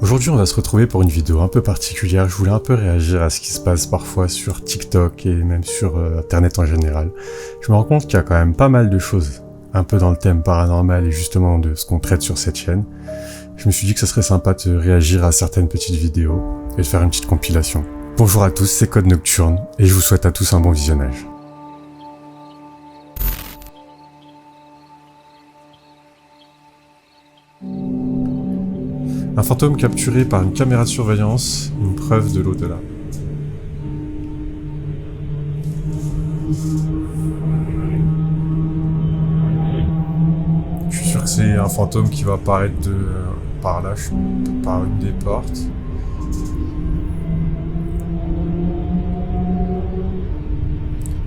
Aujourd'hui, on va se retrouver pour une vidéo un peu particulière. Je voulais un peu réagir à ce qui se passe parfois sur TikTok et même sur Internet en général. Je me rends compte qu'il y a quand même pas mal de choses un peu dans le thème paranormal et justement de ce qu'on traite sur cette chaîne. Je me suis dit que ce serait sympa de réagir à certaines petites vidéos et de faire une petite compilation. Bonjour à tous, c'est Code Nocturne et je vous souhaite à tous un bon visionnage. Un fantôme capturé par une caméra de surveillance, une preuve de l'au-delà. Je suis sûr que c'est un fantôme qui va apparaître par là, par une des portes.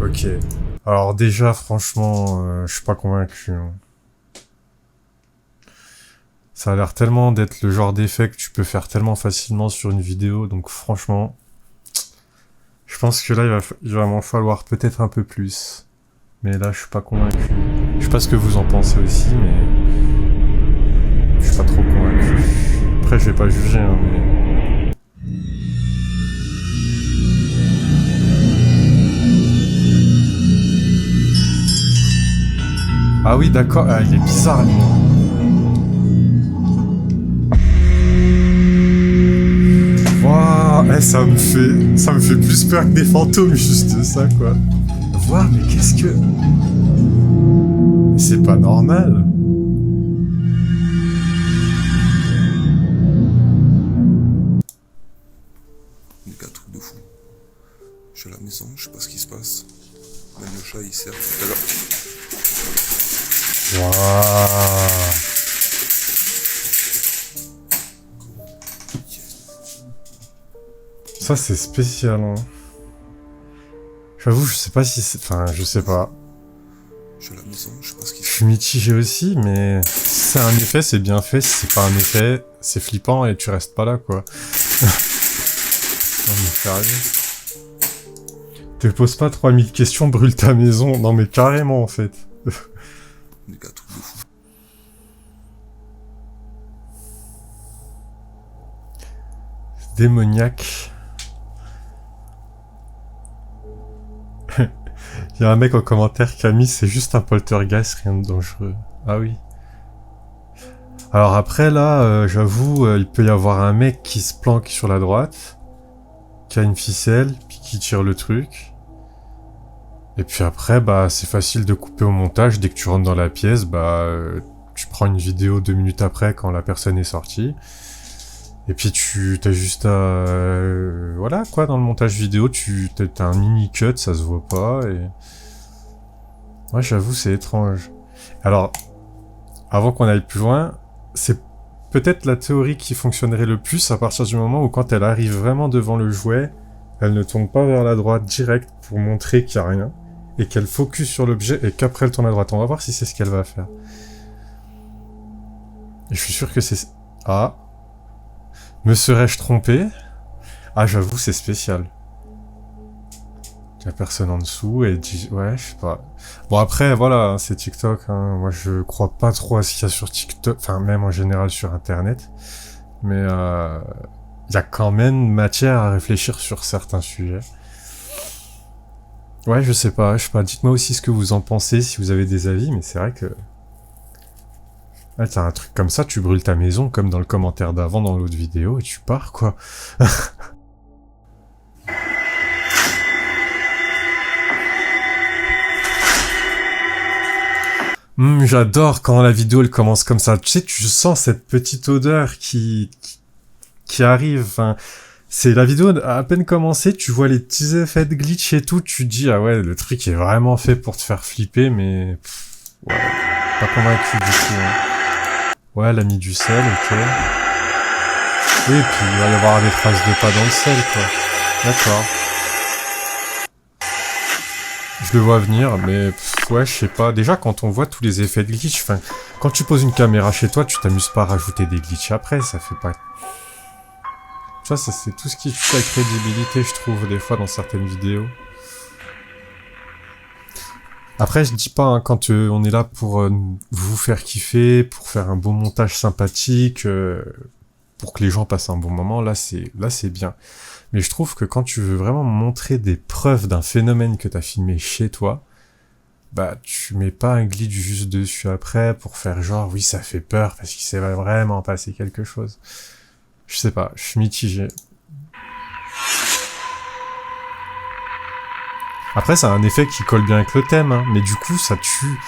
Ok. Alors déjà, franchement, je suis pas convaincu. Ça a l'air tellement d'être le genre d'effet que tu peux faire tellement facilement sur une vidéo, donc franchement, je pense que là, il va m'en falloir peut-être un peu plus. Mais là, je suis pas convaincu. Je sais pas ce que vous en pensez aussi, mais je suis pas trop convaincu. Après, je vais pas juger, hein, mais... Ah oui, d'accord. Ah, il est bizarre, lui. Waouh, ça me fait plus peur que des fantômes, juste ça, quoi. Waouh, mais qu'est-ce que... C'est pas normal. Des gars, truc de fou. Je suis à la maison, je sais pas ce qui se passe. Même le chat, il sert tout à l'heure. Waouh. Ça, c'est spécial, hein. J'avoue, je sais pas si c'est... Enfin, je sais pas. Je suis à la maison, je sais pas ce qui Je se suis mitigé aussi, mais... Si c'est un effet, c'est bien fait. Si c'est pas un effet, c'est flippant et tu restes pas là, quoi. Non, mais sérieux. Te pose pas 3000 questions, brûle ta maison. Non, mais carrément, en fait. passe. Des gars, truc de fou. Démoniaque. Il y a un mec en commentaire qui a mis c'est juste un poltergeist, rien de dangereux. Ah oui. Alors après là, j'avoue, il peut y avoir un mec qui se planque sur la droite, qui a une ficelle, puis qui tire le truc. Et puis après, bah c'est facile de couper au montage. Dès que tu rentres dans la pièce, bah tu prends une vidéo 2 minutes après quand la personne est sortie. Et puis tu t'as juste à... voilà quoi, dans le montage vidéo, t'as un mini cut, ça se voit pas, et... Ouais, j'avoue, c'est étrange. Alors, avant qu'on aille plus loin, c'est peut-être la théorie qui fonctionnerait le plus à partir du moment où quand elle arrive vraiment devant le jouet, elle ne tourne pas vers la droite direct pour montrer qu'il n'y a rien, et qu'elle focus sur l'objet, et qu'après elle tourne à droite. On va voir si c'est ce qu'elle va faire. Et je suis sûr que c'est... Ah... Me serais-je trompé? Ah, j'avoue, c'est spécial. Il y a personne en dessous et dit... Ouais, je sais pas. Bon, après, voilà, c'est TikTok. Hein. Moi, je crois pas trop à ce qu'il y a sur TikTok. Enfin, même en général sur Internet. Mais il y a quand même matière à réfléchir sur certains sujets. Ouais, je sais pas. Dites-moi aussi ce que vous en pensez, si vous avez des avis. Mais c'est vrai que... Ouais, t'as un truc comme ça, tu brûles ta maison, comme dans le commentaire d'avant dans l'autre vidéo, et tu pars, quoi. J'adore quand la vidéo, elle commence comme ça. Tu sais, tu sens cette petite odeur qui arrive. Enfin, c'est la vidéo a à peine commencé, tu vois les petits effets de glitch et tout, tu te dis, ah ouais, le truc est vraiment fait pour te faire flipper, mais... ouais, pas convaincu du tout, hein. Ouais, elle a mis du sel, ok. Oui, puis il va y avoir des traces de pas dans le sel, quoi. D'accord. Je le vois venir, mais ouais, je sais pas. Déjà, quand on voit tous les effets de glitch, enfin, quand tu poses une caméra chez toi, tu t'amuses pas à rajouter des glitches après, ça fait pas... Tu vois, ça c'est tout ce qui tue la crédibilité, je trouve, des fois, dans certaines vidéos. Après, je dis pas, hein, quand on est là pour vous faire kiffer, pour faire un beau montage sympathique, pour que les gens passent un bon moment, là c'est bien. Mais je trouve que quand tu veux vraiment montrer des preuves d'un phénomène que t'as filmé chez toi, bah tu mets pas un glitch juste dessus après pour faire genre oui ça fait peur parce qu'il s'est vraiment passé quelque chose. Je sais pas, je suis mitigé. Après c'est un effet qui colle bien avec le thème, hein, mais du coup ça tue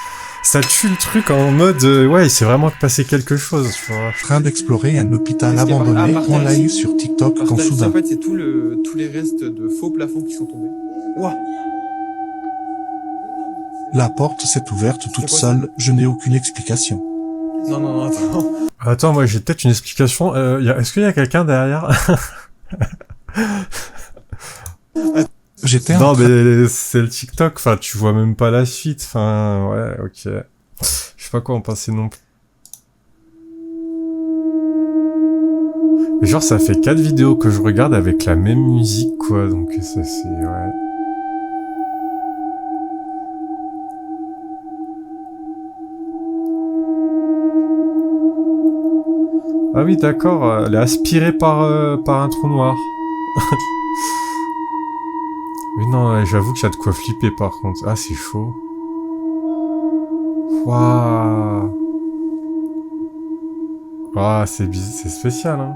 le truc en mode ouais il s'est vraiment passé quelque chose, tu vois. Train d'explorer un hôpital abandonné, on l'a eu sur TikTok quand soudain. En fait, c'est tous les restes de faux plafonds qui sont tombés. Ouah. La porte s'est ouverte toute seule, je n'ai aucune explication. Non, attends. Attends, moi j'ai peut-être une explication. Est-ce qu'il y a quelqu'un derrière? J'étais Non, mais c'est le TikTok. Enfin, tu vois même pas la suite. Enfin, ouais, ok. Je sais pas quoi en penser non plus. Mais genre, ça fait 4 vidéos que je regarde avec la même musique, quoi. Donc c'est ouais. Ah oui, d'accord, elle est aspirée par un trou noir. Oui, non, j'avoue qu'il y a de quoi flipper par contre. Ah, c'est chaud. Waouh. Ah, c'est spécial, hein.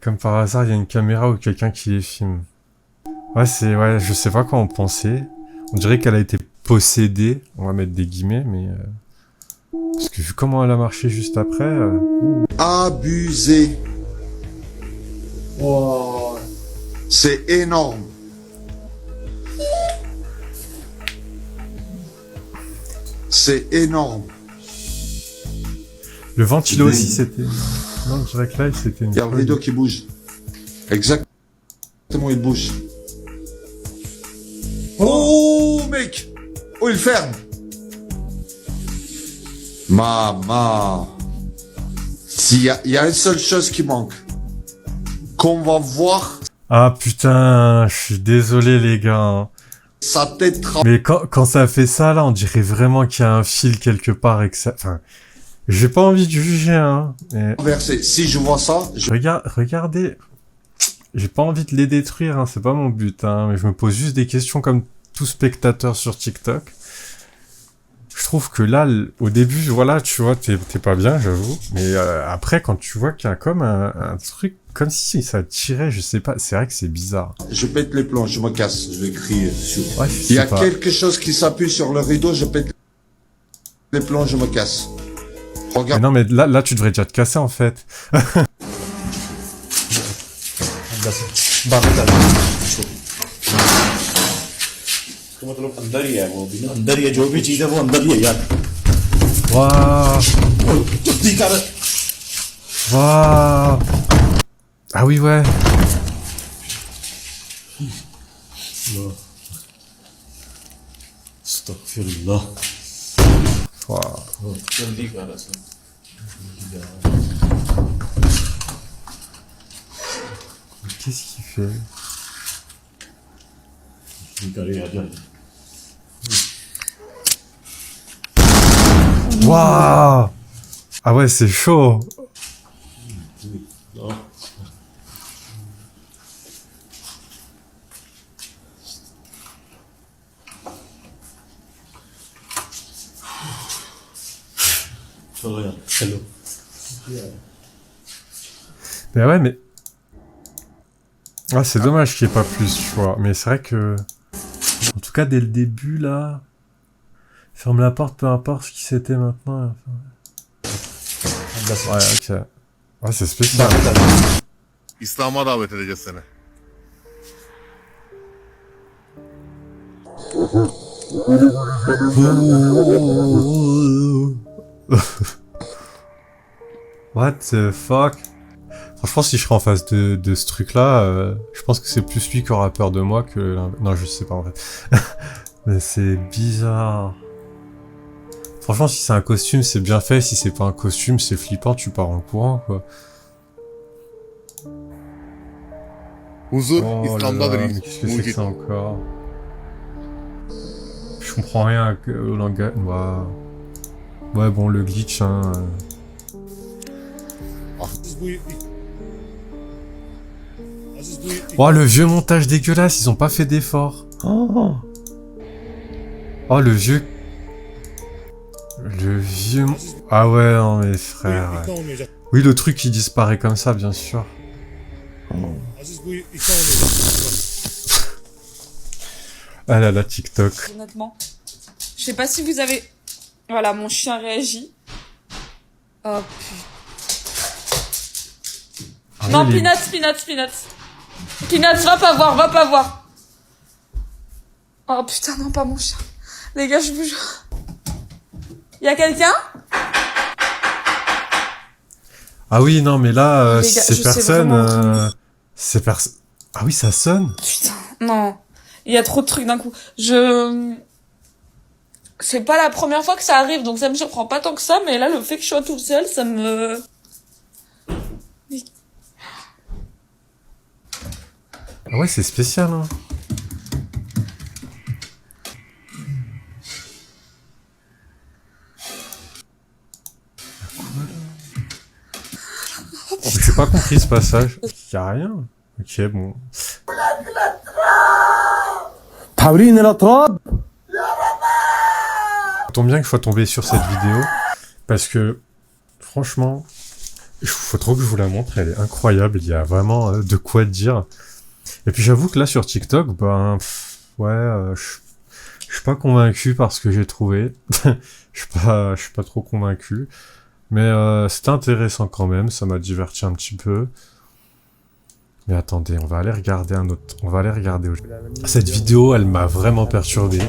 Comme par hasard, il y a une caméra ou quelqu'un qui les filme. Ouais, ouais, je sais pas quoi en penser. On dirait qu'elle a été possédée. On va mettre des guillemets, mais... Parce que vu comment elle a marché juste après... Abusé. Wow. C'est énorme. C'est énorme. Le ventilo aussi, c'était... Non, le direct live, c'était une... Il y a le rideau qui bouge. Exactement, il bouge. Oh, mec. Oh, il ferme. Maman. Il y a une seule chose qui manque. Qu'on va voir Ah putain, je suis désolé les gars. Hein. sa tête Mais quand ça fait ça là, on dirait vraiment qu'il y a un fil quelque part et que ça... Enfin, j'ai pas envie de juger, hein. Mais... traversée. Si je vois ça, Regardez. J'ai pas envie de les détruire, hein, c'est pas mon but, hein. Mais je me pose juste des questions comme tout spectateur sur TikTok. Je trouve que là, au début, voilà, tu vois, t'es pas bien, j'avoue. Mais après, quand tu vois qu'il y a comme un truc, comme si ça tirait, je sais pas, c'est vrai que c'est bizarre. je pète les plombs, je me casse. Je vais crier sur. Ouais, Il y a quelque chose qui s'appuie sur le rideau, je pète les plombs, je me casse. Mais Regarde. non, mais là, tu devrais déjà te casser, en fait. Waouh. Waouh. Ah oui, ouais. Astaghfirullah. Waouh. Qu'est-ce qu'il fait? Waouh. Ah ouais, c'est chaud. Mais ouais, mais... Ah, c'est dommage qu'il n'y ait pas plus, tu vois. Mais c'est vrai que... En tout cas, dès le début, là... Ferme la porte, peu importe ce qui c'était maintenant. Enfin... Ouais, ok. Ouais, c'est spécial. İslam'a davet edeceğiz seni. What the fuck? Franchement, si je serais en face de ce truc-là, je pense que c'est plus lui qui aura peur de moi que... Non, je sais pas, en fait. Mais c'est bizarre. Franchement, si c'est un costume, c'est bien fait. Si c'est pas un costume, c'est flippant, tu pars en courant, quoi. Huzur Oh là İslam'dadır. là, mais qu'est-ce que c'est que ça encore? Je comprends rien au langage. Waouh. Ouais, bon, le glitch, hein. Oh, le vieux montage dégueulasse, ils ont pas fait d'effort. Oh, oh le vieux... Le vieux... Ah ouais, non mais frère... ouais. Oui, le truc qui disparaît comme ça, bien sûr. Ah là là, TikTok. Honnêtement. Je sais pas si vous avez... Voilà, mon chien réagit. Oh putain. Ah Non, ouais, les- Peanuts. Peanuts, va pas voir, va pas voir. Oh putain, non, pas mon chien. Les gars, je vous jure. Y'a quelqu'un? Ah oui, non, mais là, Les gars, ces je sais personnes... vraiment ces personnes... Ah oui, ça sonne. Putain, non. Il y a trop de trucs d'un coup. C'est pas la première fois que ça arrive, donc ça me surprend pas tant que ça, mais là, le fait que je sois toute seule, ça me... Ah ouais, c'est spécial, hein. J'ai pas compris ce passage. Y'a rien. Ok, bon. Tombe bien que je sois tombé sur cette vidéo, parce que, franchement, il faut trop que je vous la montre, elle est incroyable, il y a vraiment de quoi dire. Et puis j'avoue que là, sur TikTok, ben, je suis pas convaincu par ce que j'ai trouvé. Je suis pas trop convaincu. Mais c'était intéressant quand même, ça m'a diverti un petit peu. Mais attendez, on va aller regarder un autre... On va aller regarder... Cette vidéo, elle m'a vraiment perturbé.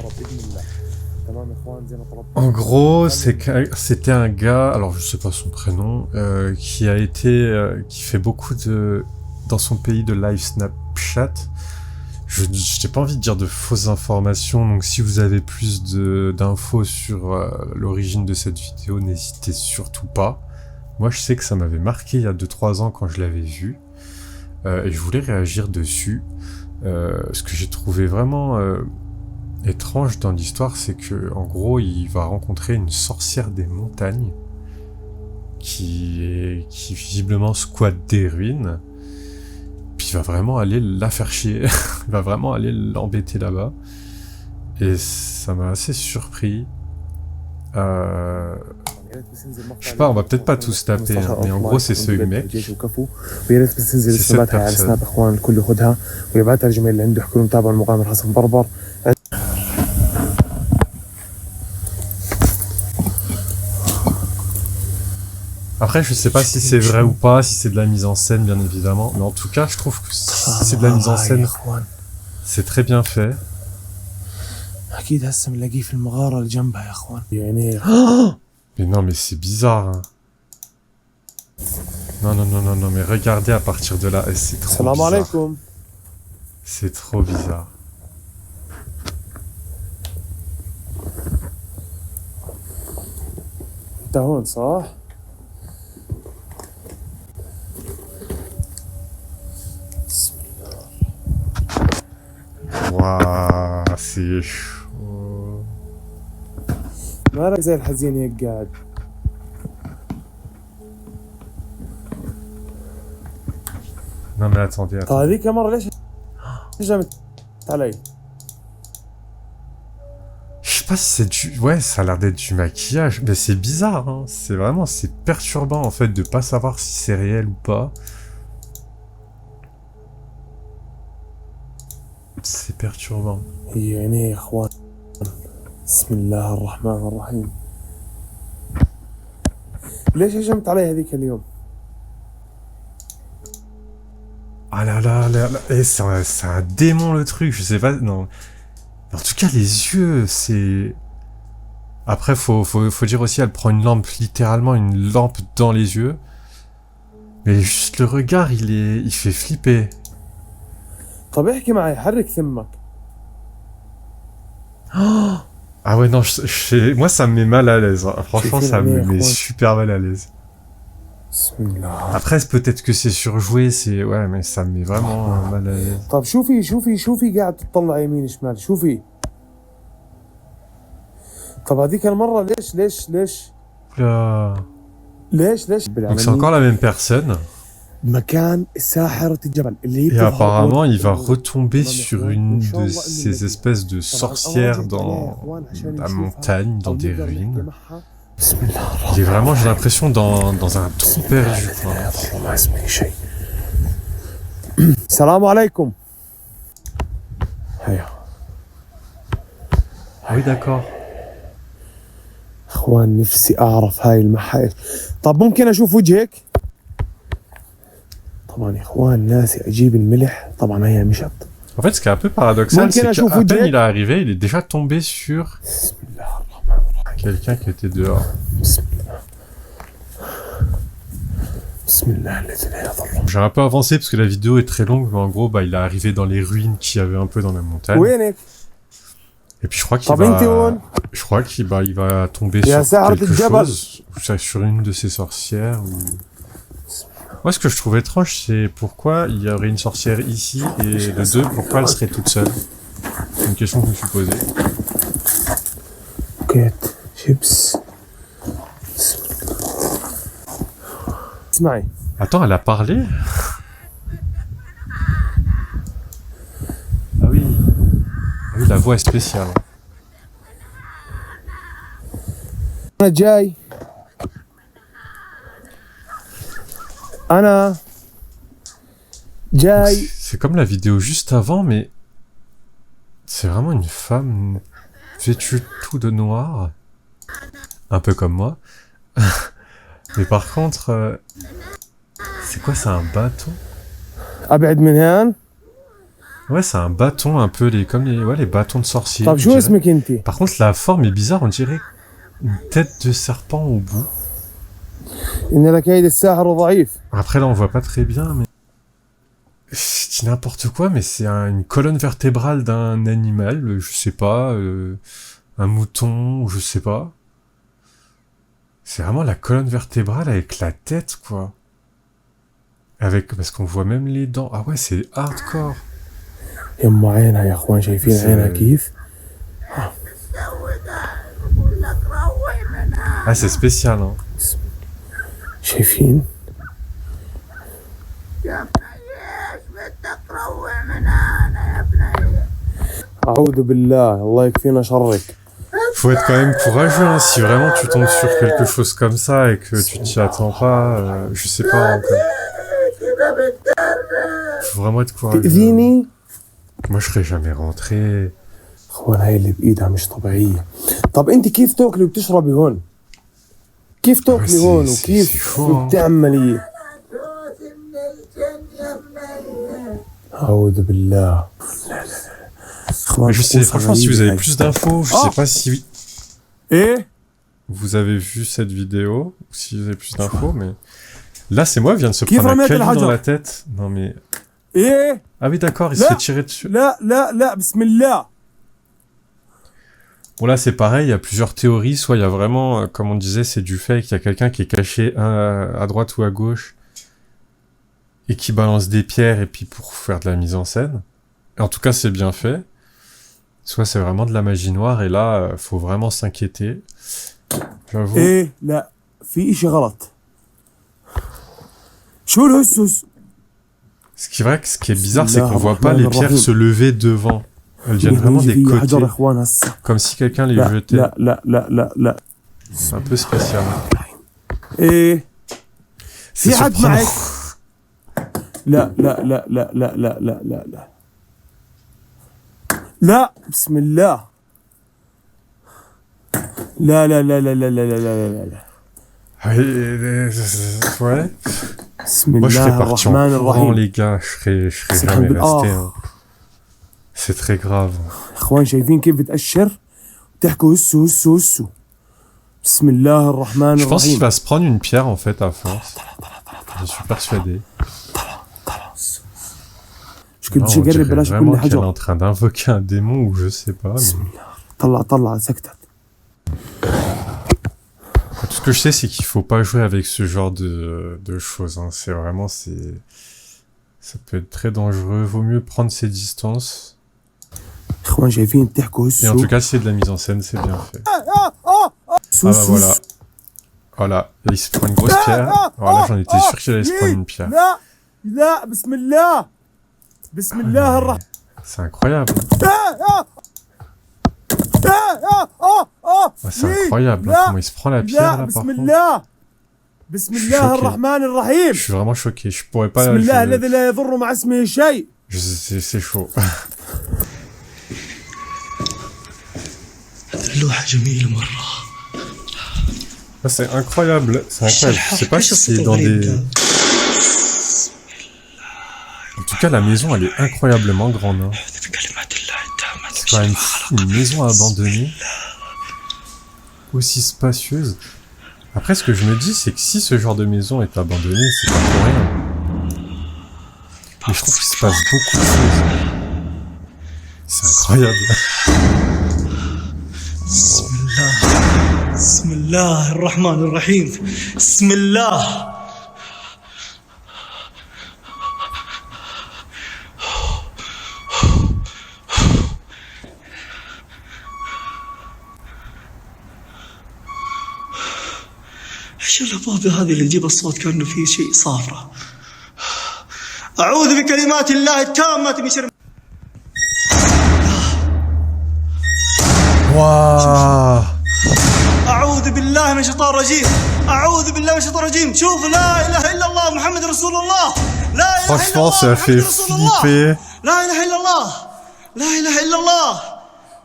En gros, c'était un gars, alors je sais pas son prénom, qui a été... qui fait beaucoup de... Dans son pays de live Snapchat. Je n'ai pas envie de dire de fausses informations, donc si vous avez plus d'infos sur l'origine de cette vidéo, n'hésitez surtout pas. Moi, je sais que ça m'avait marqué il y a 2-3 ans quand je l'avais vu, et je voulais réagir dessus. Ce que j'ai trouvé vraiment étrange dans l'histoire, c'est que en gros, il va rencontrer une sorcière des montagnes qui visiblement squatte des ruines. Puis il va vraiment aller la faire chier, il va vraiment aller l'embêter là-bas. Et ça m'a assez surpris. Je sais pas, on va peut-être pas tous taper, hein, mais en gros c'est ce mec. C'est cette personne. Après, je sais pas si c'est vrai ou pas, si c'est de la mise en scène, bien évidemment. Mais en tout cas, je trouve que si c'est de la mise en scène, c'est très bien fait. Mais non, mais c'est bizarre. Hein. Non, mais regardez à partir de là, c'est trop bizarre. C'est trop bizarre. Waouh, c'est chaud. مالك زي الحزين هيك قاعد. Non mais attendez. هذيك مرة ليش هجمت علي؟ Je sais pas si c'est du... Ouais, ça a l'air d'être du maquillage. Mais c'est bizarre, hein. C'est vraiment... C'est perturbant, en fait, de pas savoir si c'est réel ou pas. C'est perturbant. يعني يا اخوان بسم الله الرحمن الرحيم. ليش هجمت علي هذيك اليوم؟ Ah là là là là. Eh, c'est un démon, le truc. Je sais pas... Non. En tout cas, les yeux, c'est... Après, faut dire aussi, elle prend une lampe, littéralement une lampe dans les yeux. Mais juste le regard, il fait flipper. طب احكي معي حرك ثمك. Oh ah ouais, non, moi ça me met mal à l'aise. Hein. Franchement, ça me met super mal à l'aise. Après, peut-être que c'est surjoué, c'est... Ouais, mais ça me met vraiment mal à l'aise. طب شوفي قاعد تطلع يمين شمال شوفي. طب هذيك المرة ليش Là... ليش ليش Donc c'est encore la même personne. مكان ساحرة الجبل اللي Et apparemment, il va retomber sur une de ces espèces de sorcières dans la montagne, dans des ruines. بسم الله Il est vraiment, j'ai l'impression, dans un trou perdu. quoi. ما اسمي شيء. السلام عليكم. هيا. Ah oui, d'accord. اخوان نفسي اعرف هاي المحل. طب ممكن اشوف وجهك؟ طبعا يا اخوان ناسي اجيب الملح، طبعا هي مشط. En fait, ce qui est un peu paradoxal, c'est qu'à peine il est arrivé, il est déjà tombé sur بسم الله الرحمن الرحيم. quelqu'un qui était dehors. بسم الله. بسم الله الذي لا يضر. J'ai un peu avancé parce que la vidéo est très longue, mais en gros, bah, il est arrivé dans les ruines qu'il y avait un peu dans la montagne. وينك؟ Et puis je crois qu'il طب انت وين؟ il va tomber Il y a sur Sahara quelque Jabal. chose, ou sur une de ces sorcières. Ou... Moi, ce que je trouve étrange, c'est pourquoi il y aurait une sorcière ici, et de deux, pourquoi elle serait toute seule. C'est une question que je me suis posée. كيت شيبس. اسمعي. Attends, elle a parlé? Ah oui. Ah oui, la voix est spéciale. أنا جاي. أنا جاي. C'est comme la vidéo juste avant, mais c'est vraiment une femme vêtue tout de noir, un peu comme moi. Mais par contre, c'est quoi? C'est un bâton? أبعد من هان. Ouais, c'est un bâton, un peu comme les bâtons de sorciers. طب je شو dirais. اسمك أنت؟ Par contre, la forme est bizarre, on dirait une tête de serpent au bout. إن لك كيد الساحر ضعيف. Après là, on voit pas très bien, mais je dis n'importe quoi, mais c'est une colonne vertébrale d'un animal, je sais pas, un mouton, ou je sais pas. C'est vraiment la colonne vertébrale avec la tête, quoi. Parce qu'on voit même les dents. Ah ouais, c'est hardcore. يما عينها يا اخوان شايفين بس- عينها كيف؟ Ah, c'est spécial, hein. شايفين؟ أعوذ بالله الله يكفينا شرك. Faut être quand même courageux, hein. Si vraiment tu tombes sur quelque chose comme ça et que tu t'y attends pas, je sais pas. Faut vraiment être courageux. تأذيني؟ Moi, je serais jamais rentré. اخوان هاي اللي بايدها مش طبيعية. طب انت كيف تاكلي وبتشربي هون؟ كيف تاكلي هون وكيف بتعملي؟ أعوذ بالله. Mais je sais, franchement, si vous avez plus d'infos, je sais pas si ايه؟ vous avez vu cette vidéo, ou si vous avez plus d'infos, mais là, c'est moi, vient de se Qui prendre un remet caillou le dans hajar? la tête. Non mais, ايه؟ ah oui, d'accord, il se Là. fait tirer dessus. لا لا لا بسم الله. Bon là, c'est pareil, il y a plusieurs théories. Soit il y a vraiment, comme on disait, c'est du fake, il y a quelqu'un qui est caché à droite ou à gauche et qui balance des pierres et puis pour faire de la mise en scène. Et en tout cas, c'est bien fait. Soit c'est vraiment de la magie noire et là, faut vraiment s'inquiéter. J'avoue. ايه لا في اشي غلط. شو الهسوس؟ Ce qui est bizarre, c'est qu'on voit pas Bismillah les pierres ar-Rahim. se lever devant. Elles viennent vraiment des يجي في حجر côtés, اخوان هسه. comme si quelqu'un les لا jetait. لا لا لا لا لا. C'est un peu spécial. ايه C'est في حد surprenant. معك؟ لا لا لا لا لا لا لا لا لا لا بسم الله. لا لا لا لا لا لا لا لا لا لا. Ouais. بسم Moi, je الله serais parti en الرحمن courant, الرحيم. les gars. Je serais C'est jamais un peu- resté. Ah. hein. C'est très grave. اخوان شايفين كيف بتأشر؟ بتحكوا هسو هسو هسو. بسم الله الرحمن Je pense qu'il الرحيم. va se prendre une pierre, en fait, à force. Je suis persuadé. مش كنت Non, بدي on اقرب dirait بلاش vraiment كل qu'elle est حجر. en train d'invoquer un démon ou je sais pas. بسم Mais... الله. طلع سكتت. Tout ce que je sais, c'est qu'il faut pas jouer avec ce genre de choses. Hein. C'est vraiment, ça peut être très dangereux. Vaut mieux prendre ses distances. اخوان شايفين بتحكوا Et en هسو tout cas, c'est de la mise en scène, c'est bien fait. هسو Ah bah هسو voilà. Voilà, et il se prend une grosse pierre. Voilà, j'en étais sûr qu'il allait se prendre une pierre. لا لا بسم الله بسم الله الرحمن C'est incroyable. Ouais, c'est incroyable hein, comment il se prend la pierre لا là par بسم contre. الله بسم الله choqué. الرحمن الرحيم Je suis vraiment choqué, je pourrais pas... بسم الله الذي لا يضر مع اسمه شيء C'est chaud. اللوحة جميلة مرة. Ah, c'est incroyable, c'est incroyable. Je sais pas si c'est dans des... En tout cas, la maison, elle est incroyablement grande. Hein. C'est quand même fou, une maison abandonnée, aussi spacieuse. Après, ce que je me dis, c'est que si ce genre de maison est abandonnée, c'est pas pour rien. Mais je trouve qu'il se passe beaucoup de choses. C'est incroyable. بسم الله الرحمن الرحيم. بسم الله. ايش الابواب هذه اللي تجيب الصوت كانه في شيء صافره. اعوذ بكلمات الله التامه من شر. Waouh! أعوذ بالله من الشيطان الرجيم. أعوذ بالله من الشيطان الرجيم. شوف لا إله إلا الله محمد رسول الله. لا إله إلا Franchement, ça الله a fait محمد رسول الله. flipper. لا إله إلا الله. لا إله إلا الله.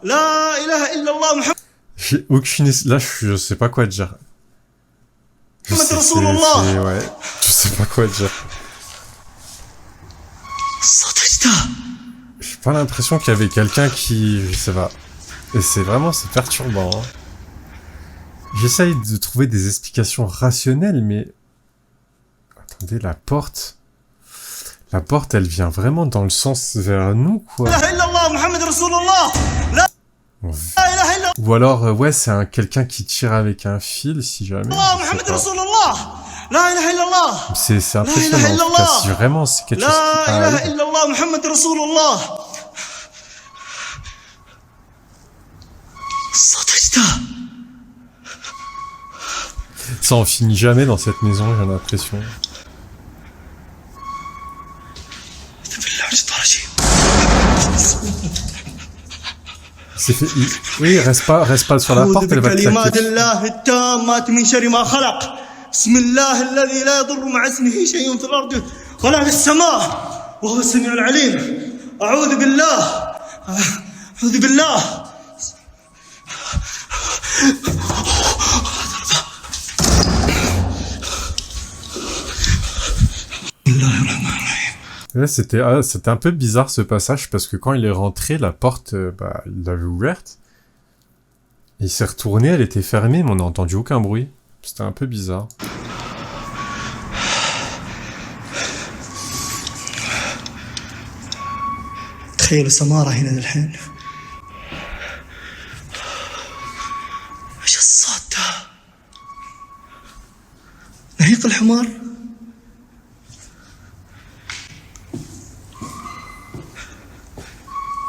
لا إله إلا الله محمد J'ai aucune... Là, je sais pas quoi dire. Je sais, Rasulullah. ouais, je sais pas quoi dire. صوتجته. J'ai pas l'impression qu'il y avait quelqu'un qui... Je sais pas. Et c'est vraiment... C'est perturbant. Hein. J'essaye de trouver des explications rationnelles, mais... Attendez, la porte... La porte, elle vient vraiment dans le sens vers nous, quoi. لا إله إلا الله محمد رسول الله. لا إله إلا Ou alors, ouais, c'est quelqu'un qui tire avec un fil, si jamais. الله je sais محمد pas. رسول الله. لا إله إلا الله. C'est لا إله impressionnant, إلا en tout cas, الله. si vraiment c'est quelque chose qui لا إله arrive. إلا الله محمد رسول الله. صوتجته. Ça en finit jamais dans cette maison, j'ai l'impression. بالله من الشيطان الرجيم. C'est fait... Oui, reste pas sur la أعوذ porte, elle va te بكلمات claquer. الله التامات من شر ما خلق. بسم الله الذي لا يضر مع اسمه شيء في الأرض ولا في السماء وهو السميع العليم. أعوذ بالله. أعوذ بالله. بسم الله الرحمن الرحيم. Ouais, c'était un peu bizarre ce passage, parce que quand il est rentré, la porte, bah, il l'avait ouverte. Il s'est retourné, elle était fermée, mais on n'a entendu aucun bruit. C'était un peu bizarre. تخيلوا سمارة هنا الحين. ايش الصوت ده؟ نهيق الحمار؟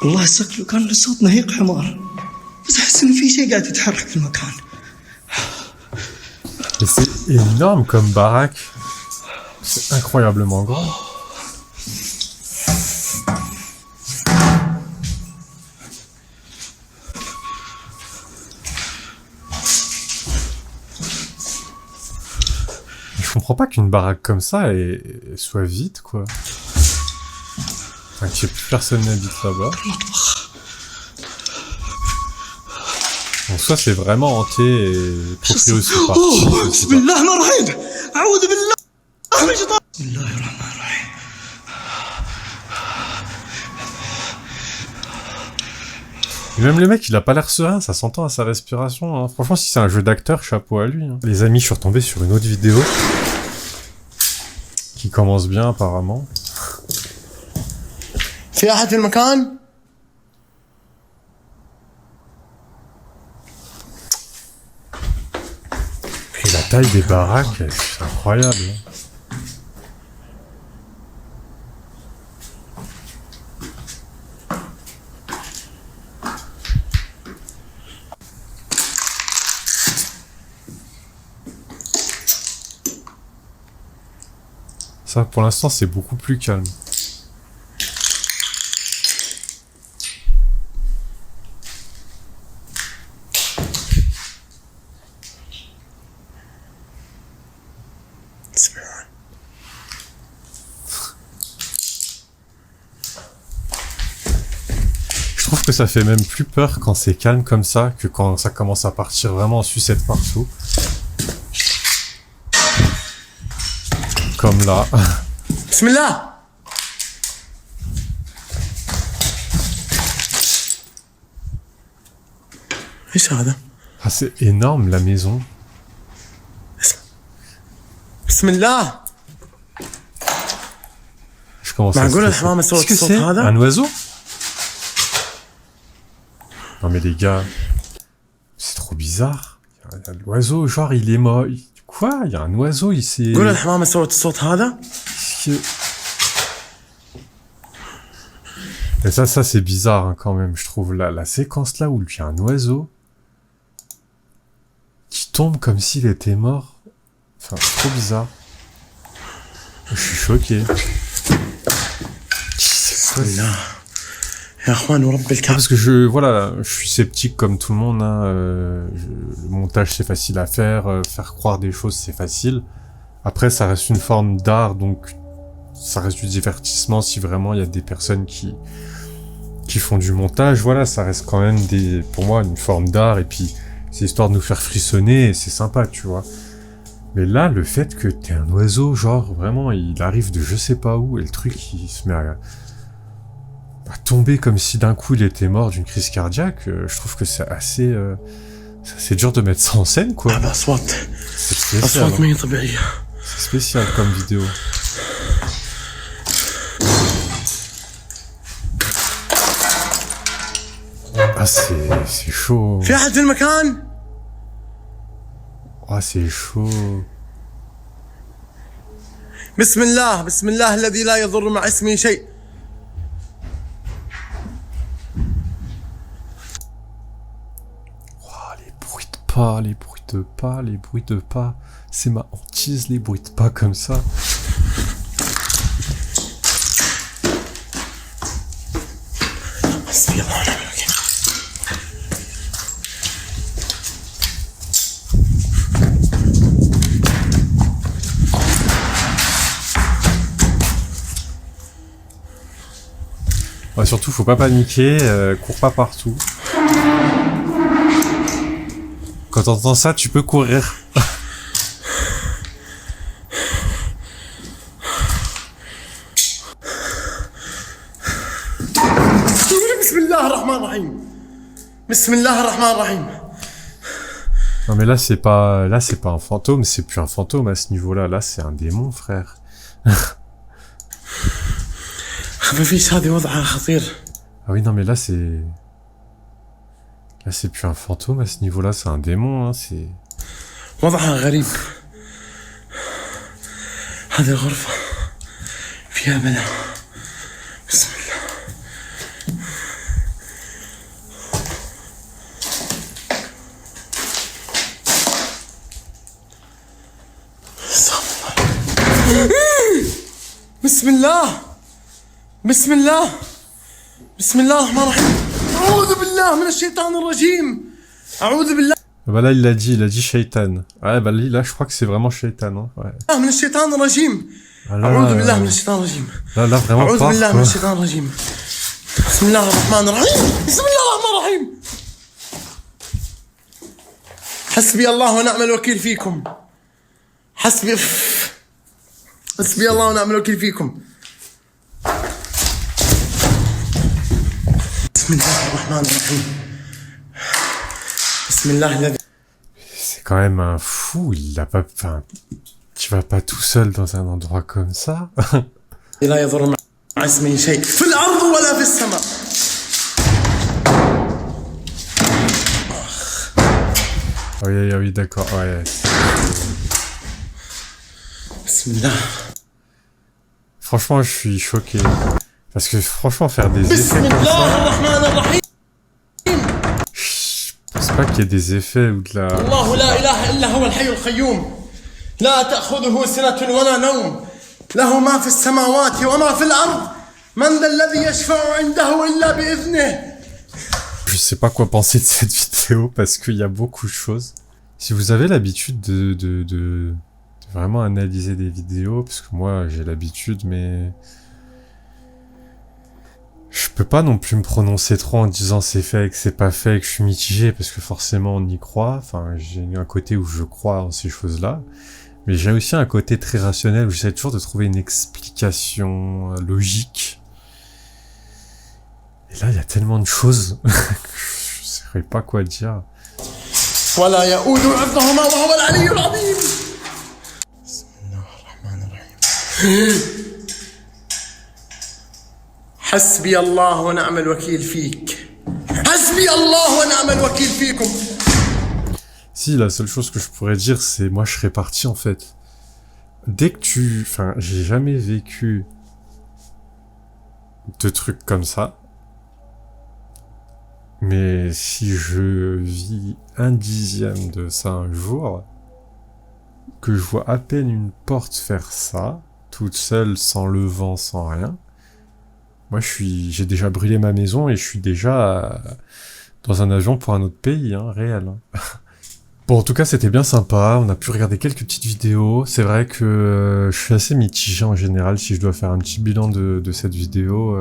والله شكله كان صوت نهيق حمار، بس احس ان في شيء قاعد يتحرك في المكان. Et c'est énorme comme baraque. C'est incroyablement grand. Je comprends pas qu'une baraque comme ça soit vide, quoi. Enfin, que personne n'habite là-bas. En soi, c'est vraiment hanté et propriété par بسم الله الرحمن الرحيم. اعوذ بالله من الشيطان. بسم الله الرحمن الرحيم. Et même le mec, il a pas l'air serein, ça s'entend à sa respiration. Hein. Franchement, si c'est un jeu d'acteur, chapeau à lui. Hein. Les amis, je suis retombé sur une autre vidéo qui commence bien apparemment. في أحد في المكان؟ Et la taille des baraques, c'est incroyable. Hein. Ça, pour l'instant, c'est beaucoup plus calme. Je trouve que ça fait même plus peur quand c'est calme comme ça que quand ça commence à partir vraiment en sucette partout. Comme là. Bismillah. ايش هذا؟ Ah, c'est énorme la maison. بسم الله. Je commence à معقول stresser. الحمام يسوي Qu'est-ce que الصوت c'est? هذا؟ Un oiseau? Non mais les gars, c'est trop bizarre. Il y a l'oiseau, genre il est mort. Quoi? Il y a un oiseau, il s'est... قول الحمام يسوي الصوت هذا؟ Et ça c'est bizarre hein, quand même, je trouve. La séquence là où il y a un oiseau qui tombe comme s'il était mort. Enfin, c'est trop bizarre. Je suis choqué. بسم الله. يا اخوان ورب Ah, الكعبة. parce que je suis sceptique comme tout le monde. Hein, le montage c'est facile à faire, faire croire des choses c'est facile. Après ça reste une forme d'art, donc ça reste du divertissement si vraiment il y a des personnes qui font du montage. Voilà, ça reste quand même pour moi une forme d'art et puis c'est histoire de nous faire frissonner et c'est sympa, tu vois. Mais là, le fait que t'es un oiseau, genre vraiment il arrive de je sais pas où et le truc il se met à tomber comme si d'un coup il était mort d'une crise cardiaque, je trouve que c'est assez dur de mettre ça en scène, quoi. هذا اصوات C'est spécial, اصوات hein. ما هي طبيعية. C'est spécial comme vidéo. Ah, c'est chaud. في احد في المكان؟ Ah, c'est chaud. بسم الله بسم الله الذي لا يضر مع اسمه شيء. Oh, les bruits de pas, les bruits de pas, les bruits de pas. C'est ma hantise, les bruits de pas comme ça. حسبي الله ونعم الوكيل. Ouais, surtout, faut pas paniquer, cours pas partout. Quand t'entends ça, tu peux courir. بسم الله الرحمن الرحيم. بسم الله الرحمن الرحيم. Non mais là c'est pas un fantôme, c'est plus un fantôme à ce niveau-là, là c'est un démon, frère. خفافيش هذه وضعها خطير. Ah oui non mais là c'est plus un fantôme à ce niveau-là, c'est un démon, hein, c'est... وضعها غريب. هذه الغرفة فيها بلاء. بسم الله. بسم الله بسم الله بسم الله الرحمن الرحيم. أعوذ بالله من الشيطان الرجيم. أعوذ بالله Bah là il a dit Shaitan. Ouais bah là je crois que c'est vraiment Shaitan, hein, ouais. من الشيطان الرجيم. Ah, là, أعوذ بالله من الشيطان الرجيم. là vraiment أعوذ pas, بالله quoi. من الشيطان الرجيم. بسم الله الرحمن الرحيم. بسم الله الرحمن الرحيم. حسبي الله ونعم الوكيل فيكم. حسبي الله ونعم الوكيل فيكم. بسم الله الرحمن الرحيم. بسم الله الذي C'est quand même un fou, il a pas... Enfin, tu vas pas tout seul dans un endroit comme ça. لا يضر مع اسمه شيء في الأرض ولا في السماء. Ah oui d'accord, ouais. بسم الله. Franchement je suis choqué. Parce que franchement faire des بسم effets comme الله ça... الرحمن الرحيم. Je pense pas qu'il y ait des effets ou de la... الله لا إله إلا هو الحي القيوم لا تأخذه سنة ولا نوم له ما في السماوات وما في الأرض من ذا الذي يشفع عنده إلا بإذنه. Je sais pas quoi penser de cette vidéo parce qu'il y a beaucoup de choses. Si vous avez l'habitude de vraiment analyser des vidéos, parce que moi j'ai l'habitude, mais je peux pas non plus me prononcer trop en disant c'est fake, c'est pas fake, je suis mitigé parce que forcément on y croit. Enfin, j'ai un côté où je crois en ces choses-là, mais j'ai aussi un côté très rationnel où j'essaie toujours de trouver une explication logique. Et là, il y a tellement de choses que je saurais pas quoi dire. ولا يؤود حفظهما وهو العلي العظيم. بسم الله الرحمن الرحيم. حسبي الله ونعم الوكيل فيك. حسبي الله ونعم الوكيل فيكم. Si, la seule chose que je pourrais dire, c'est moi je serais parti en fait. Dès que tu... Enfin, j'ai jamais vécu de trucs comme ça. Mais si je vis 1/10 de ça un jour, que je vois à peine une porte faire ça, toute seule, sans le vent, sans rien, moi j'ai déjà brûlé ma maison et je suis déjà dans un avion pour un autre pays, hein, réel. Hein. Bon, en tout cas, c'était bien sympa, on a pu regarder quelques petites vidéos. C'est vrai que je suis assez mitigé en général, si je dois faire un petit bilan de cette vidéo.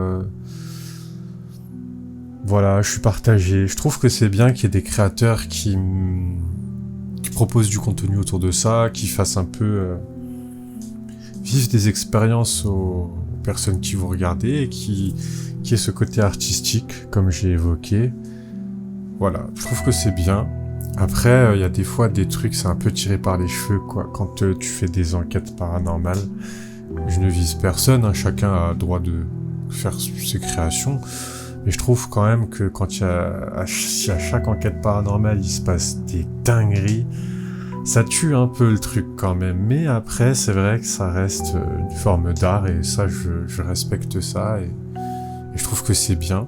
Voilà, je suis partagé. Je trouve que c'est bien qu'il y ait des créateurs qui proposent du contenu autour de ça, qui fassent un peu vivre des expériences aux personnes qui vous regardez et qui ait ce côté artistique, comme j'ai évoqué. Voilà, je trouve que c'est bien. Après, il y a des fois des trucs, c'est un peu tiré par les cheveux, quoi. Quand tu fais des enquêtes paranormales, je ne vise personne, hein, chacun a le droit de faire ses créations. Mais je trouve quand même que quand si à chaque enquête paranormale il se passe des dingueries, ça tue un peu le truc quand même. Mais après, c'est vrai que ça reste une forme d'art et ça, je respecte ça et je trouve que c'est bien.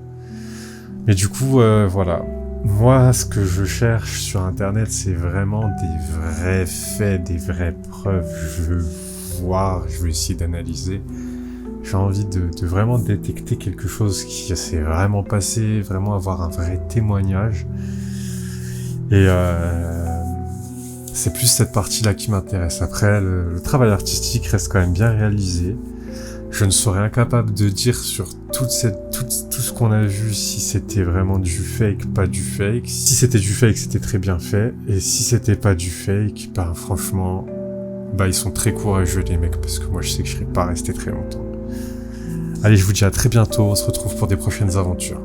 Mais du coup, voilà. Moi, ce que je cherche sur Internet, c'est vraiment des vrais faits, des vraies preuves. Je veux voir, je veux essayer d'analyser. J'ai envie de vraiment détecter quelque chose qui s'est vraiment passé, vraiment avoir un vrai témoignage. Et c'est plus cette partie-là qui m'intéresse. Après, le travail artistique reste quand même bien réalisé. Je ne serais incapable de dire sur tout ce qu'on a vu si c'était vraiment du fake, pas du fake. Si c'était du fake, c'était très bien fait. Et si c'était pas du fake, bah franchement, bah ils sont très courageux les mecs, parce que moi je sais que je serais pas resté très longtemps. Allez, je vous dis à très bientôt, on se retrouve pour des prochaines aventures.